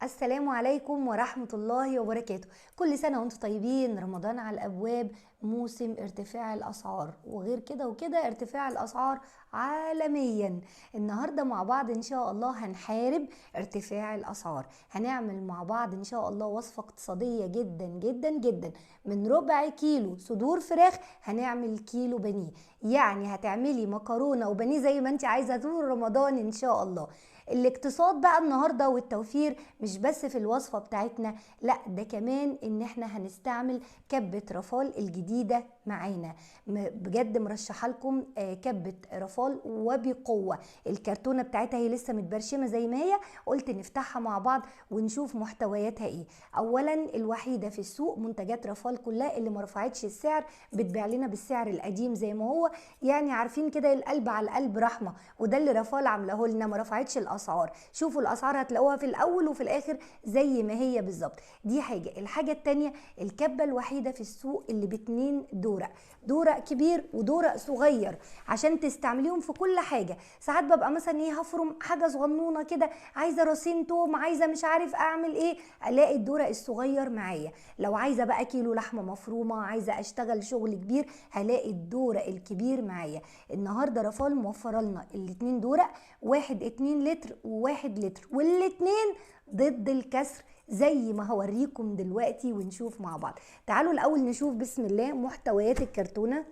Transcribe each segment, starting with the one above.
السلام عليكم ورحمة الله وبركاته. كل سنة وانتم طيبين. رمضان على الأبواب، موسم ارتفاع الأسعار، وغير كده وكده ارتفاع الأسعار عالميا. النهاردة مع بعض إن شاء الله هنحارب ارتفاع الأسعار. هنعمل مع بعض إن شاء الله وصفة اقتصادية جدا جدا جدا. من ربع كيلو صدور فراخ هنعمل كيلو بانيه. يعني هتعملي مكرونة وبانيه زي ما انت عايزة طول رمضان إن شاء الله. الاقتصاد بقى النهارده والتوفير مش بس في الوصفه بتاعتنا، لا ده كمان ان احنا هنستعمل كبه رافال الجديده معانا. بجد مرشحه لكم كبه رافال وبقوه. الكرتونه بتاعتها هي لسه متبرشمه زي ما هي، قلت نفتحها مع بعض ونشوف محتوياتها ايه. اولا الوحيده في السوق منتجات رافال كلها اللي ما رفعتش السعر، بتبيع لنا بالسعر القديم زي ما هو. يعني عارفين كده القلب على القلب رحمه، وده اللي رافال عاملاه لنا، ما رفعتش الاسعار. شوفوا الاسعار هتلاقوها في الاول وفي الاخر زي ما هي بالظبط. دي حاجه. الحاجه التانيه الكبه الوحيده في السوق اللي باتنين دورق، دورق كبير ودورق صغير، عشان تستعمليهم في كل حاجه. ساعات ببقى مثلا ايه هفرم حاجه صغنونه كده، عايزه راسين توم، عايزه مش عارف اعمل ايه، الاقي الدورق الصغير معايا. لو عايزه بقى كيلو لحمه مفرومه، عايزه اشتغل شغل كبير، هلاقي الدورق الكبير معايا. النهارده رافال موفره لنا الاتنين دورق، واحد 2 لتر وواحد لتر، والاتنين ضد الكسر زي ما هوريكم دلوقتي ونشوف مع بعض. تعالوا الاول نشوف بسم الله محتويات الكرتونه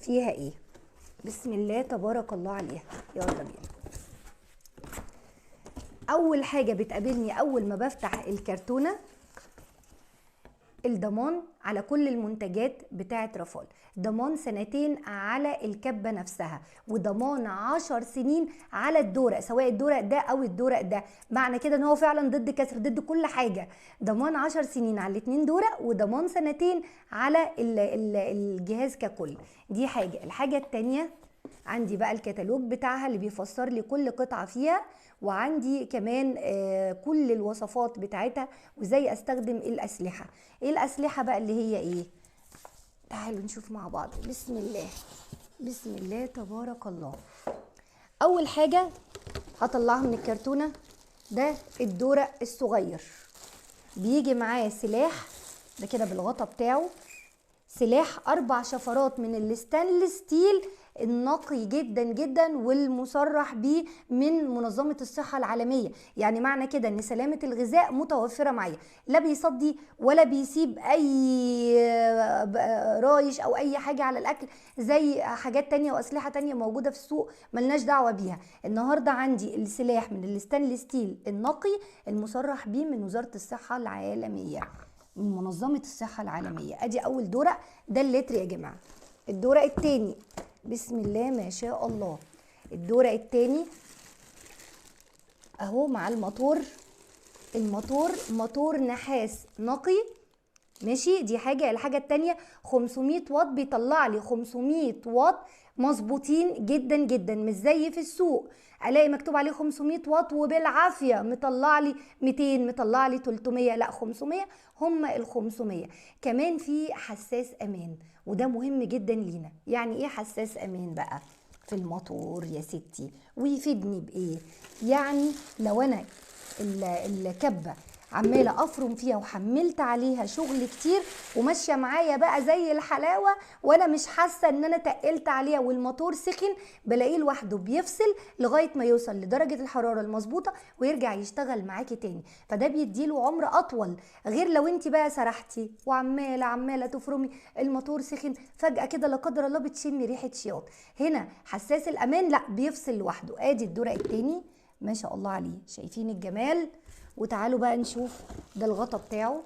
فيها ايه. بسم الله تبارك الله عليها. يلا بينا. اول حاجه بتقابلني اول ما بفتح الكرتونه الضمان على كل المنتجات بتاعت رافال. ضمان 2 على الكبة نفسها، وضمان 10 سنين على الدورق، سواء الدورق ده او الدورق ده. معنى كده ان هو فعلا ضد كسر، ضد كل حاجة. ضمان 10 سنين على الاتنين دورق، وضمان 2 على الجهاز ككل. دي حاجة. الحاجة التانية عندي بقى الكتالوج بتاعها اللي بيفسر لي كل قطعة فيها، وعندي كمان كل الوصفات بتاعتها، وازاي استخدم الاسلحة. ايه الاسلحة بقى اللي هي ايه؟ تعالوا نشوف مع بعض. بسم الله بسم الله تبارك الله. اول حاجة هطلعها من الكرتونة، ده الدورق الصغير، بيجي معاه سلاح ده كده بالغطا بتاعه، سلاح 4 شفرات من الستانلس ستيل النقي جدا جدا والمصرح بيه من منظمة الصحة العالمية. يعني معنى كده ان سلامة الغذاء متوفرة معايا، لا بيصدي ولا بيسيب اي رايش او اي حاجة على الاكل زي حاجات تانية واسلحة تانية موجودة في السوق ملناش دعوة بيها. النهاردة عندي السلاح من الستانلس ستيل النقي المصرح بيه من وزارة الصحة العالمية، من منظمة الصحة العالمية. ادي اول دورق، ده اللتر يا جماعة. الدورق التاني بسم الله ما شاء الله. الدورق التاني اهو مع الموتور. الموتور موتور نحاس نقي، ماشي. دي حاجة. الحاجة التانية 500 واط، بيطلع لي 500 واط مظبوطين جدا جدا، مش زي في السوق الاقي مكتوب عليه 500 واط وبالعافيه مطلع لي 200، مطلع لي 300. لا 500 هم ال 500. كمان في حساس امان، وده مهم جدا لينا. يعني ايه حساس امان بقى في الموتور يا ستي؟ ويفيدني بايه؟ يعني لو انا الكبه عماله افرم فيها وحملت عليها شغل كتير وماشيه معايا بقى زي الحلاوه، وانا مش حاسه ان انا تقلت عليها والموتور سخن، بلاقيه لوحده بيفصل لغايه ما يوصل لدرجه الحراره المظبوطه ويرجع يشتغل معاكي تاني. فده بيديله عمر اطول، غير لو انت بقى سرحتي وعماله تفرمي الموتور سخن فجاه كده لا قدر الله بتشمي ريحه شياط. هنا حساس الامان لا بيفصل لوحده. ادي الدورق التاني ما شاء الله عليه، شايفين الجمال؟ وتعالوا بقى نشوف ده الغطا بتاعه،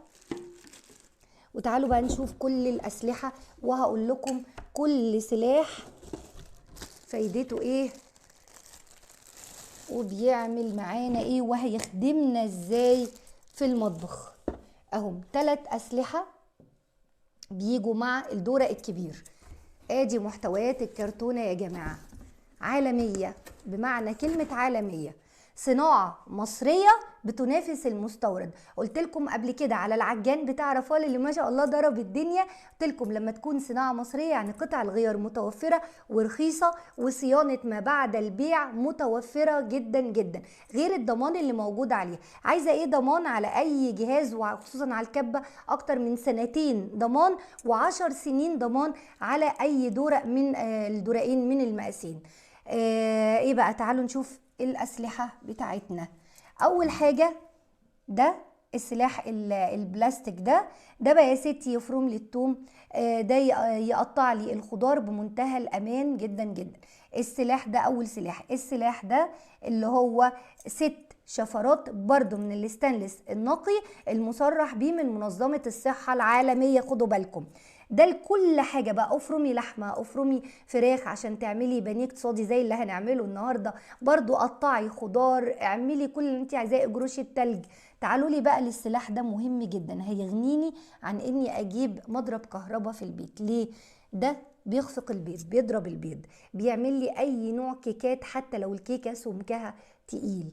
وتعالوا بقى نشوف كل الأسلحة، وهقول لكم كل سلاح فايدته ايه وبيعمل معانا ايه وهيخدمنا ازاي في المطبخ. اهم 3 أسلحة بيجوا مع الدورق الكبير. ادي محتويات الكرتونة يا جماعة، عالمية بمعنى كلمة عالمية. صناعة مصرية بتنافس المستورد. قلت لكم قبل كده على العجان بتاع رافال اللي ما شاء الله ضرب الدنيا، قلت لكم لما تكون صناعة مصرية يعني قطع الغيار متوفرة ورخيصة، وصيانة ما بعد البيع متوفرة جدا جدا، غير الضمان اللي موجود عليه. عايزة ايه ضمان على اي جهاز وخصوصا على الكبة؟ اكتر من 2 سنين ضمان و10 سنين ضمان على اي دورق من الدورقين من المقاسين. ايه بقى، تعالوا نشوف الاسلحة بتاعتنا. اول حاجة ده السلاح البلاستيك ده بقى يا ستي يفرم لي الثوم، ده يقطع لي الخضار بمنتهى الامان جدا جدا. السلاح ده اول سلاح. السلاح ده اللي هو 6 شفرات برضو من الاستانلس النقي المصرح بيه من منظمة الصحة العالمية، خدوا بالكم. ده لكل حاجة بقى، افرمي لحمة، افرمي فراخ عشان تعملي بانيه اقتصادي زي اللي هنعمله النهاردة، برضو قطعي خضار، اعملي كل اللي انت عايزاه، اجروشي التلج. تعالوا لي بقى للسلاح ده، مهم جدا، هيغنيني عن اني اجيب مضرب كهرباء في البيت. ليه؟ ده بيخفق البيض، بيضرب البيض، بيعمل لي اي نوع كيكات حتى لو الكيكه سمكها تقيل.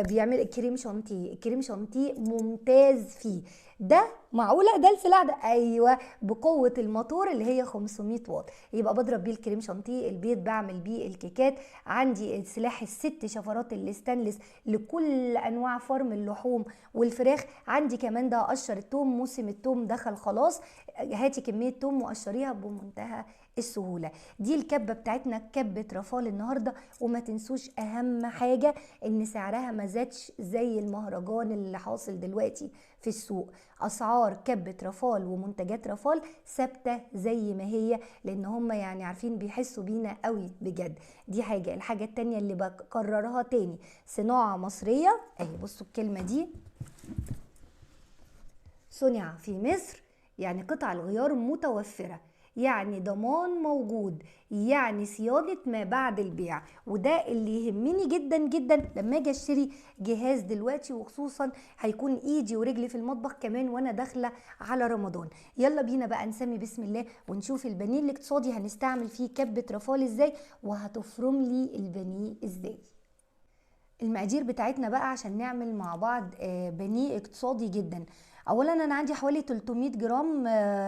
بيعمل كريم شانتيه، الكريم شانتيه ممتاز فيه. ده معقوله ده السلاح ده؟ ايوه، بقوه الموتور اللي هي 500 واط، يبقى بضرب بيه الكريم شانتيه، البيض بعمل بيه الكيكات. عندي السلاح ال6 شفرات الاستانلس لكل انواع فرم اللحوم والفراخ. عندي كمان ده قشر التوم، موسم التوم دخل خلاص، هاتي كميه توم وقشريها بمنتهى السهوله. دي الكبه بتاعتنا، كبه رافال النهارده. وما تنسوش اهم حاجه ان سعرها ما زادش زي المهرجان اللي حاصل دلوقتي في السوق. اسعار كبه رافال ومنتجات رافال ثابته زي ما هي، لان هم يعني عارفين بيحسوا بينا قوي بجد. دي حاجه. الحاجه التانيه اللي بكررها تاني، صناعه مصريه اهي. بصوا الكلمه دي، صنع في مصر، يعني قطع الغيار متوفرة، يعني ضمان موجود، يعني صيانة ما بعد البيع. وده اللي يهمني جدا جدا لما اجي اشتري جهاز دلوقتي، وخصوصا هيكون ايدي ورجلي في المطبخ كمان وانا داخلة على رمضان. يلا بينا بقى نسمي بسم الله ونشوف البانيه الاقتصادي هنستعمل فيه كبة رافال ازاي، وهتفرم لي البانيه ازاي. المقادير بتاعتنا بقى عشان نعمل مع بعض بانيه اقتصادي جدا. اولا انا عندي حوالي 300 جرام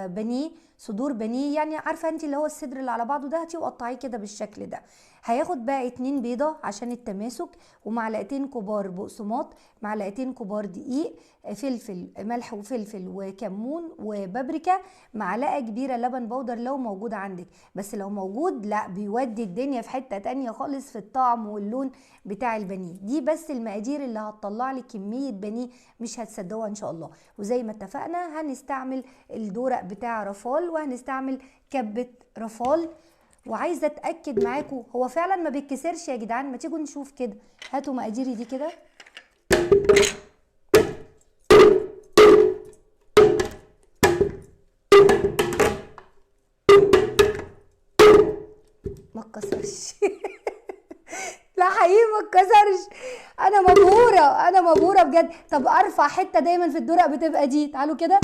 بانيه، صدور بانيه، يعني عارفه انت اللي هو الصدر اللي على بعضه ده، هاتيه وقطعيه كده بالشكل ده. هياخد بقى 2 بيضه عشان التماسك، ومعلقتين كبار بقسماط، معلقتين كبار دقيق، فلفل ملح وفلفل وكمون وبابريكا، معلقه كبيره لبن بودر لو موجود عندك، بس لو موجود لا بيودي الدنيا في حته تانية خالص في الطعم واللون بتاع البانيه. دي بس المقادير اللي هتطلع لي كميه بانيه مش هتصدقوها ان شاء الله. وزي ما اتفقنا هنستعمل الدورق بتاع رافال، وهنستعمل كبه رافال. وعايزه اتاكد معاكم هو فعلا ما بيتكسرش يا جدعان، ما تيجوا نشوف كده. هاتوا مقاديري دي كده. ما اتكسرش لا حقيقي ما اتكسرش. انا مبهوره، انا مبهوره بجد. طب ارفع حته دايما في الدورق بتبقى دي، تعالوا كده.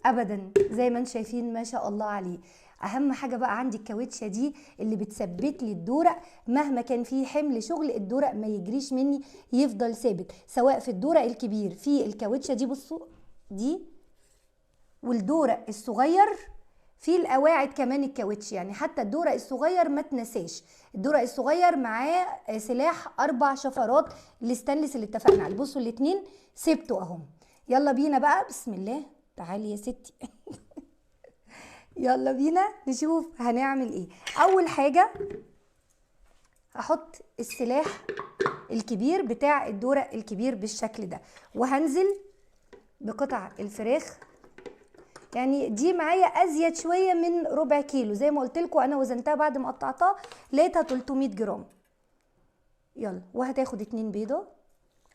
ابدا، زي ما انتم شايفين ما شاء الله عليه. اهم حاجه بقى عندي الكاوتشه دي اللي بتثبت لي الدورق، مهما كان فيه حمل شغل الدورق ما يجريش مني، يفضل ثابت. سواء في الدورق الكبير في الكاوتشه دي، بصوا دي، والدورق الصغير في القواعد كمان الكاوتش، يعني حتى الدورق الصغير ما تنساش. الدورق الصغير معاه سلاح 4 شفرات الاستانلس اللي اتفقنا عليه. بصوا الاتنين سبته اهم. يلا بينا بقى، بسم الله، تعالي يا ستي يلا بينا نشوف هنعمل ايه. اول حاجة هحط السلاح الكبير بتاع الدورق الكبير بالشكل ده، وهنزل بقطع الفراخ. يعني دي معايا ازيد شويه من ربع كيلو، زي ما قلت لكم انا وزنتها بعد ما قطعتها لقيتها 300 جرام. يلا، وهتاخد 2 بيضه،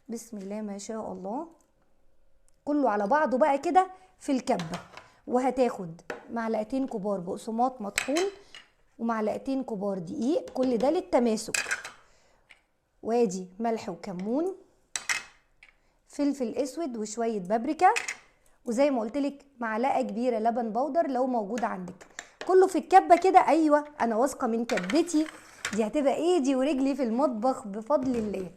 بسم الله ما شاء الله، كله على بعضه بقى كده في الكبه. وهتاخد معلقتين كبار بقسماط مطحون، ومعلقتين كبار دقيق، كل ده للتماسك. وادي ملح وكمون، فلفل اسود وشويه بابريكا، وزي ما قلت لك معلقه كبيره لبن بودر لو موجود عندك. كله في الكبه كده. ايوه انا واثقه من كبتي دي هتبقى ايدي ورجلي في المطبخ بفضل الله.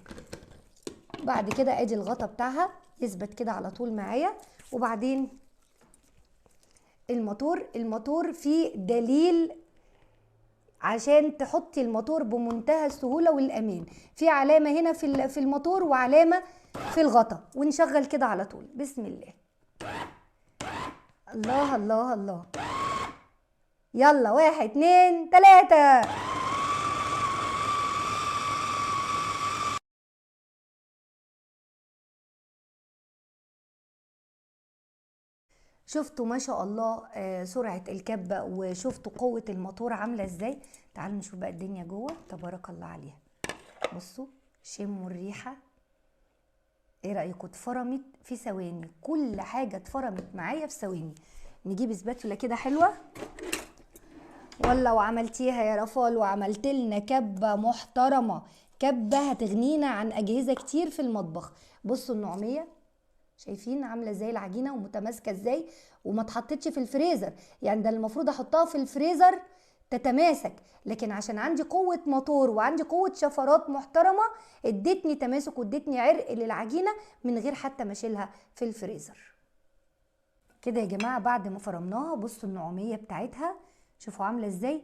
بعد كده ادي الغطا بتاعها يثبت كده على طول معايا. وبعدين الموتور فيه دليل عشان تحطي الموتور بمنتهى السهولة والأمان. في علامة هنا في الموتور وعلامة في الغطا، ونشغل كده على طول. بسم الله. الله الله الله. يلا 1 2 3. شفتوا ما شاء الله سرعة الكبة، وشفتوا قوة الموتور عاملة ازاي. تعالوا نشوف بقى الدنيا جوه. تبارك الله عليها. بصوا شموا الريحة. ايه رأيكم؟ اتفرمت في ثواني، كل حاجة اتفرمت معايا في ثواني. نجيب سباتولا كده حلوة، ولا وعملتيها يا رفال وعملت لنا كبة محترمة، كبة هتغنينا عن أجهزة كتير في المطبخ. بصوا النعومية، شايفين عامله ازاي العجينه ومتماسكه ازاي، وما اتحطتش في الفريزر. يعني ده المفروض احطها في الفريزر تتماسك، لكن عشان عندي قوه موتور وعندي قوه شفرات محترمه ادتني تماسك وادتني عرق للعجينه من غير حتى ما اشيلها في الفريزر. كده يا جماعه بعد ما فرمناها بصوا النعوميه بتاعتها، شوفوا عامله ازاي.